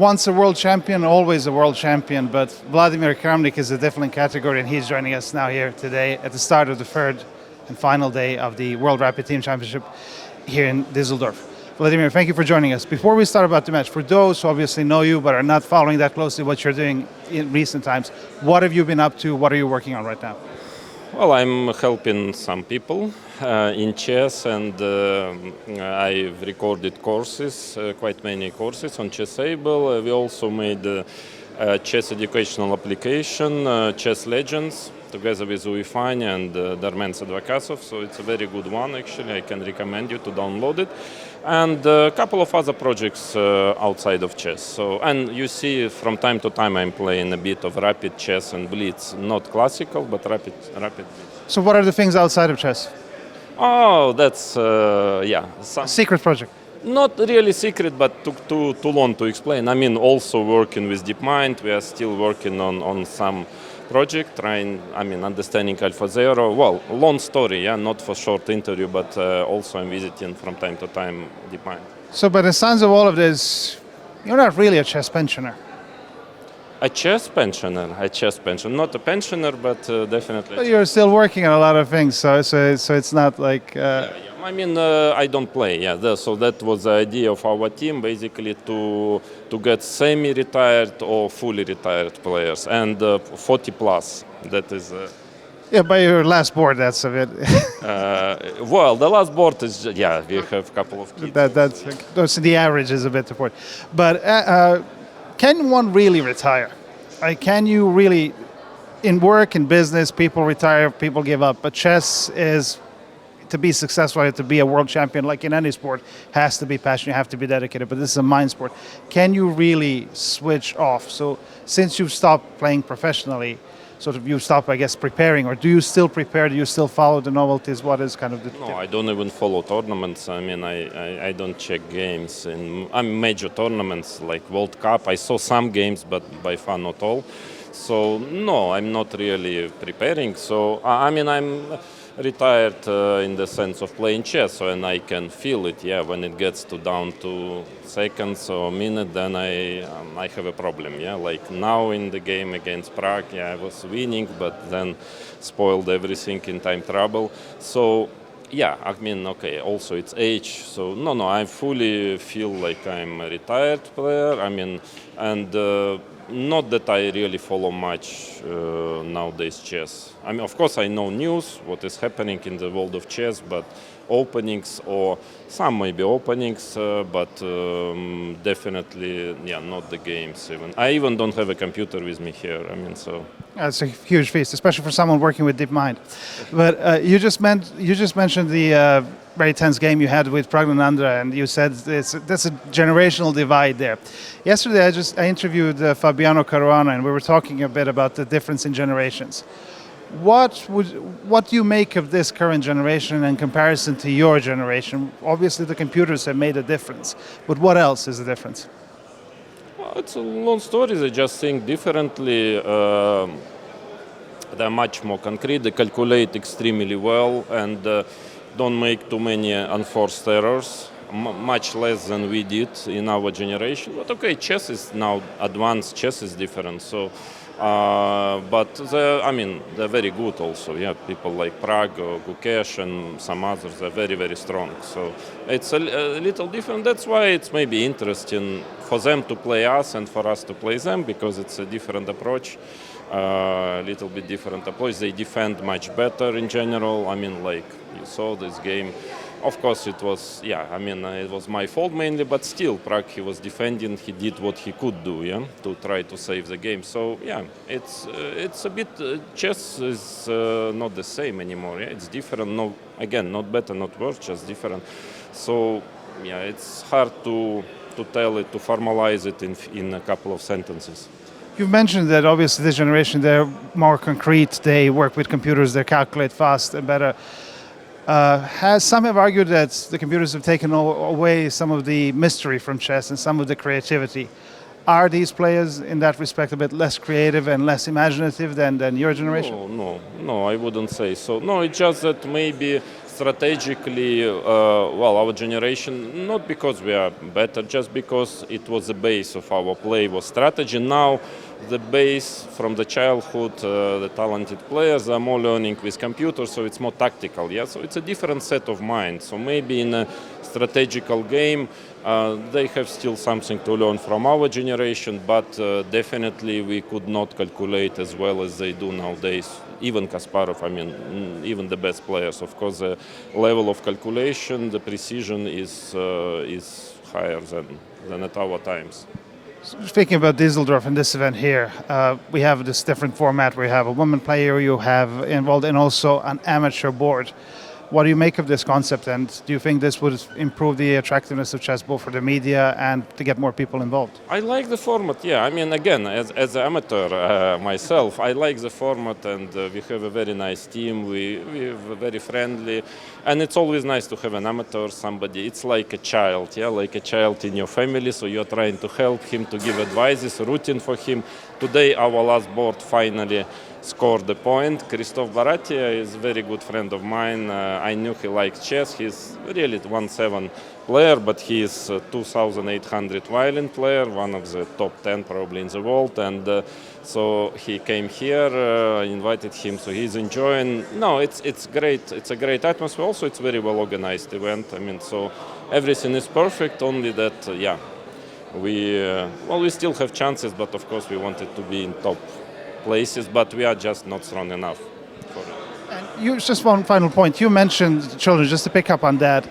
once a world champion, always a world champion, but Vladimir Kramnik is a different category, and he's joining us now here today at the start of the third and final day of the World Rapid Team Championship here in Düsseldorf. Vladimir, thank you for joining us. Before we start about the match, for those who obviously know you but are not following that closely what you're doing in recent times, what have you been up to? What are you working on right now? Well, I'm helping some people in chess, and I've recorded courses, quite many courses on Chessable. We also made a chess educational application, Chess Legends, together with Uefani and Darmen Sadvakasov. So it's a very good one, actually. I can recommend you to download it. And a couple of other projects outside of chess. So, and you see from time to time I'm playing a bit of rapid chess and blitz, not classical, but rapid. So what are the things outside of chess? Oh, that's, A secret project? Not really secret, but took too long to explain. I mean, also working with DeepMind, we are still working on some project, understanding AlphaZero. Well, long story, not for short interview, but also I'm visiting from time to time DeepMind. So by the sounds of all of this, you're not really a chess pensioner. A chess pensioner, not a pensioner, but definitely. But you're still working on a lot of things, so it's not like... I mean, I don't play, so that was the idea of our team, basically to get semi-retired or fully retired players, and 40 plus, that is... Yeah, by your last board, that's a bit... Well, the last board is, we have a couple of kids. That's the average is a bit important. But can one really retire? Can you really, in work, in business, people retire, people give up, but chess is... To be successful, to be a world champion, like in any sport, has to be passionate, you have to be dedicated, but this is a mind sport. Can you really switch off? So since you've stopped playing professionally, sort of you stop, I guess, preparing, or do you still prepare? Do you still follow the novelties? What is kind of the... No, I don't even follow tournaments. I mean, I don't check games. Major tournaments like World Cup, I saw some games, but by far not all. So no, I'm not really preparing. So I'm retired in the sense of playing chess, and I can feel it. When it gets down to seconds or a minute, then I have a problem. Like now in the game against Prague, I was winning, but then spoiled everything in time trouble. So also it's age. So no, I fully feel like I'm a retired player. Not that I really follow much nowadays chess. Of course, I know news, what is happening in the world of chess, but openings, or some maybe openings, but definitely, not the games even. I even don't have a computer with me here. It's a huge feast, especially for someone working with DeepMind. But you just mentioned the very tense game you had with Pragnanandra, and you said that's a generational divide there. Yesterday, I interviewed Fabiano Caruana, and we were talking a bit about the difference in generations. What do you make of this current generation in comparison to your generation? Obviously, the computers have made a difference, but what else is the difference? Well, it's a long story. They just think differently. They're much more concrete. They calculate extremely well and don't make too many unforced errors, much less than we did in our generation. But okay, chess is now advanced. Chess is different. So. But they're very good also. People like Prague or Gukesh and some others are very, very strong. So it's a little different. That's why it's maybe interesting for them to play us and for us to play them, because it's a different approach, a little bit different approach. They defend much better in general. Like you saw this game. Of course, it was, it was my fault mainly, but still, Prague, he was defending, he did what he could do, to try to save the game. So, it's a bit, chess is not the same anymore, It's different, not better, not worse, just different. So, it's hard to tell it, to formalize it in a couple of sentences. You've mentioned that obviously this generation, they're more concrete, they work with computers, they calculate fast and better. Some have argued that the computers have taken away some of the mystery from chess and some of the creativity. Are these players in that respect a bit less creative and less imaginative than your generation? No, I wouldn't say so. No, it's just that maybe strategically, our generation, not because we are better, just because it was the base of our play was strategy. Now, the base from the childhood, the talented players are more learning with computers, so it's more tactical. Yeah, so it's a different set of mind. So maybe in a strategical game, they have still something to learn from our generation, but definitely we could not calculate as well as they do nowadays. Even Kasparov, even the best players. Of course, the level of calculation, the precision is higher than at our times. Speaking about Düsseldorf in this event here, we have this different format where you have a woman player you have involved and also an amateur board. What do you make of this concept, and do you think this would improve the attractiveness of chess both for the media and to get more people involved? I like the format, yeah. Again, as an amateur myself, I like the format, and we have a very nice team. We're very friendly, and it's always nice to have an amateur, somebody. It's like a child, yeah, like a child in your family, so you're trying to help him, to give advices, rooting for him. Today, our last board finally scored the point. Christoph Baratia is a very good friend of mine. I knew he likes chess. He's really 1-7 player, but he is 2,800 violin player, one of the top 10 probably in the world. And so he came here, I invited him, so he's enjoying. No, it's great. It's a great atmosphere. Also, it's very well organized event. So everything is perfect. Only that, we still have chances, but of course we wanted to be in top places, but we are just not strong enough for it. And just one final point. You mentioned children, just to pick up on that.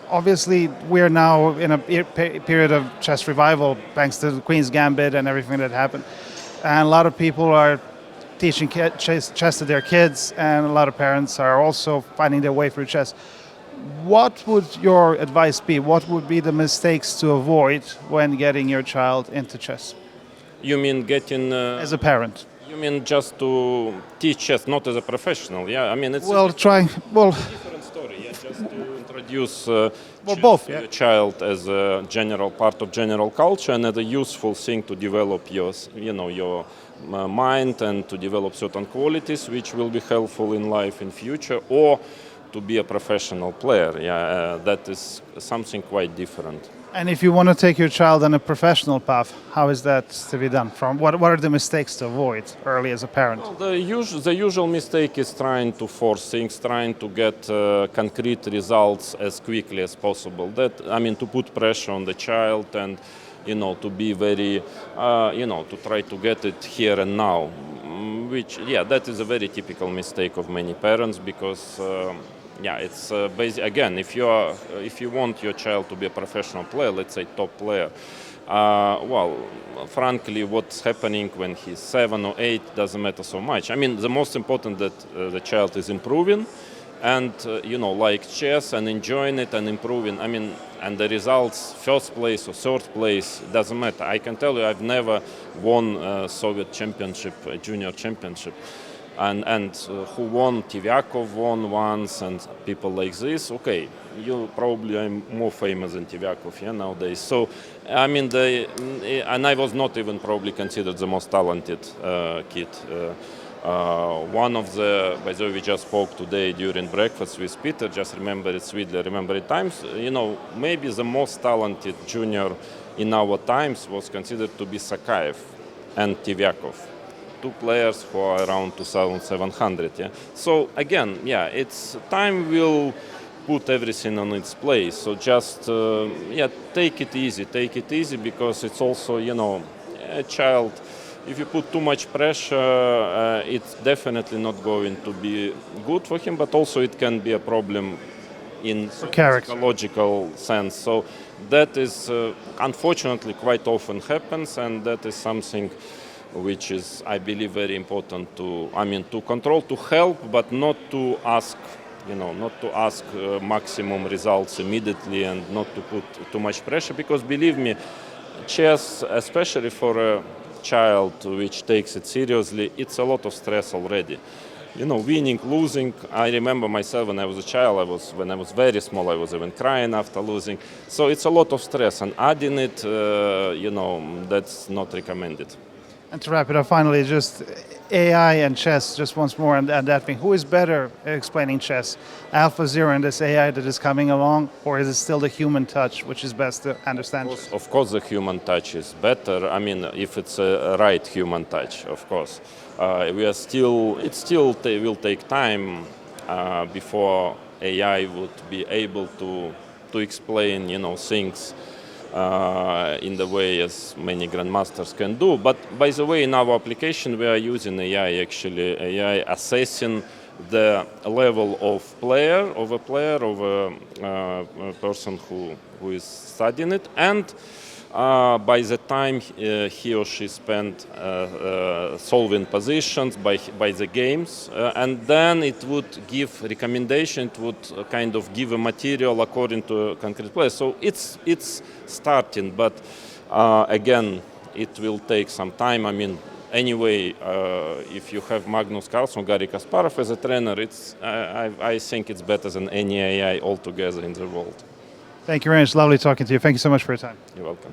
Obviously, we're now in a period of chess revival thanks to the Queen's Gambit and everything that happened. And a lot of people are teaching chess to their kids, and a lot of parents are also finding their way through chess. What would your advice be? What would be the mistakes to avoid when getting your child into chess? You mean getting... as a parent? You mean just to teach chess, not as a professional? Yeah, it's a different story. Yeah, just to introduce both, your child as a general part of general culture and as a useful thing to develop your mind and to develop certain qualities which will be helpful in life in future, or to be a professional player. That is something quite different. And if you want to take your child on a professional path, how is that to be done? What are the mistakes to avoid early as a parent? Well, the usual mistake is trying to force things, trying to get concrete results as quickly as possible. To put pressure on the child and to be very, to try to get it here and now. That is a very typical mistake of many parents because. It's again, if you want your child to be a professional player, let's say top player, frankly, what's happening when he's 7 or 8 doesn't matter so much. The most important that the child is improving and, like chess and enjoying it and improving. And the results, first place or third place, doesn't matter. I can tell you I've never won a Soviet championship, a junior championship. And who won? Tivyakov won once, and people like this. Okay, you probably are more famous than Tivyakov nowadays. So, and I was not even probably considered the most talented kid. One of the, by the way, we just spoke today during breakfast with Peter. Just remember it sweetly, remember it times. Maybe the most talented junior in our times was considered to be Sakaev and Tivyakov. Two players who are around 2,700. So again, it's time will put everything on its place. So just take it easy because it's also a child. If you put too much pressure, it's definitely not going to be good for him. But also it can be a problem in psychological sense. So that is unfortunately quite often happens, and that is something which is, I believe, very important to control, to help, but not to ask, maximum results immediately and not to put too much pressure. Because believe me, chess, especially for a child which takes it seriously, it's a lot of stress already. winning, losing. I remember myself when I was a child. When I was very small, I was even crying after losing. So it's a lot of stress, and adding it, that's not recommended. And to wrap it up, finally, just AI and chess, just once more, and that thing. Who is better at explaining chess? AlphaZero and this AI that is coming along, or is it still the human touch, which is best to understand? Of course, the human touch is better. I mean, if it's a right human touch, of course. It still will take time before AI would be able to explain, things in the way as many grandmasters can do. But by the way, in our application, we are using AI assessing the level of a person who is studying it, and by the time he or she spent solving positions by the games, and then it would give recommendation, it would kind of give a material according to a concrete play. So it's starting, but again, it will take some time. I mean, anyway, if you have Magnus Carlsen, Garry Kasparov as a trainer, I think it's better than any AI altogether in the world. Thank you very much. Lovely talking to you. Thank you so much for your time. You're welcome.